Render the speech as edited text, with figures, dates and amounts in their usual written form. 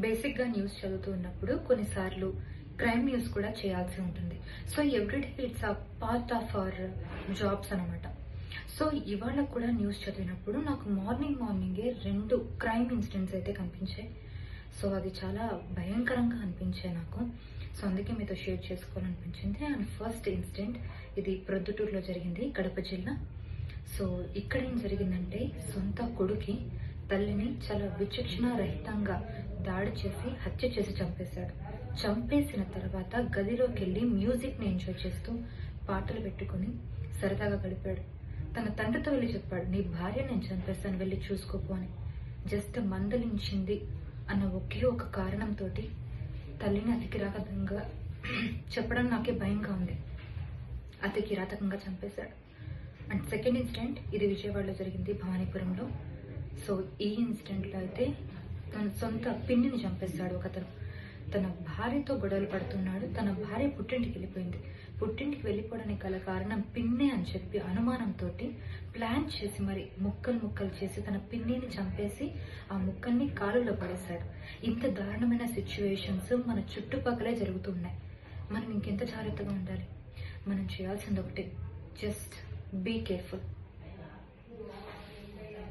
బేసిక్గా న్యూస్ చదువుతూ ఉన్నప్పుడు కొన్నిసార్లు క్రైమ్ న్యూస్ కూడా చేయాల్సి ఉంటుంది. So everyday it's a part of our jobs అనమాట. సో ఇవాళ కూడా న్యూస్ చదివినప్పుడు నాకు మార్నింగే 2 క్రైమ్ ఇన్సిడెంట్స్ అయితే కనిపించాయి. సో అది చాలా భయంకరంగా అనిపించాయి నాకు. సో అందుకే మీతో షేర్ చేసుకోవాలనిపించింది. అండ్ ఫస్ట్ ఇన్సిడెంట్ ఇది ప్రొద్దుటూరులో జరిగింది, కడప జిల్లా. సో ఇక్కడ ఏం జరిగిందంటే, సొంత కొడుకి తల్లిని చాలా విచక్షణ రహితంగా దాడి చేసి హత్య చేసి చంపేశాడు. చంపేసిన తర్వాత గదిలోకి వెళ్ళి మ్యూజిక్ని ఎంజాయ్ చేస్తూ పాటలు పెట్టుకుని సరదాగా గడిపాడు. తన తండ్రితో వెళ్ళి చెప్పాడు, నీ భార్య నేను చంపేస్తాను, వెళ్ళి చూసుకోపో అని. జస్ట్ మందలించింది అన్న ఒకే ఒక కారణంతో తల్లిని అతి కిరాతకంగా చెప్పడం నాకే భయంగా ఉంది. అతి కిరాతకంగా చంపేశాడు. అండ్ సెకండ్ ఇన్సిడెంట్ ఇది విజయవాడలో జరిగింది, భవానీపురంలో. సో ఈ ఇన్సిడెంట్లో అయితే తన సొంత పిన్నిని చంపేశాడు ఒకతను. తన భార్యతో గొడవలు పడుతున్నాడు. తన భార్య పుట్టింటికి వెళ్ళిపోయింది. పుట్టింటికి వెళ్ళిపోవడానికి గల కారణం పిన్నే అని చెప్పి అనుమానంతో ప్లాన్ చేసి మరి ముక్కలు చేసి తన పిన్నిని చంపేసి ఆ ముక్కల్ని కాలులో పడేశాడు. ఇంత దారుణమైన సిచ్యువేషన్స్ మన చుట్టుపక్కలే జరుగుతున్నాయి. మనం ఇంకెంత జాగ్రత్తగా ఉండాలి? మనం చేయాల్సింది ఒకటే, జస్ట్ బీ కేర్ఫుల్.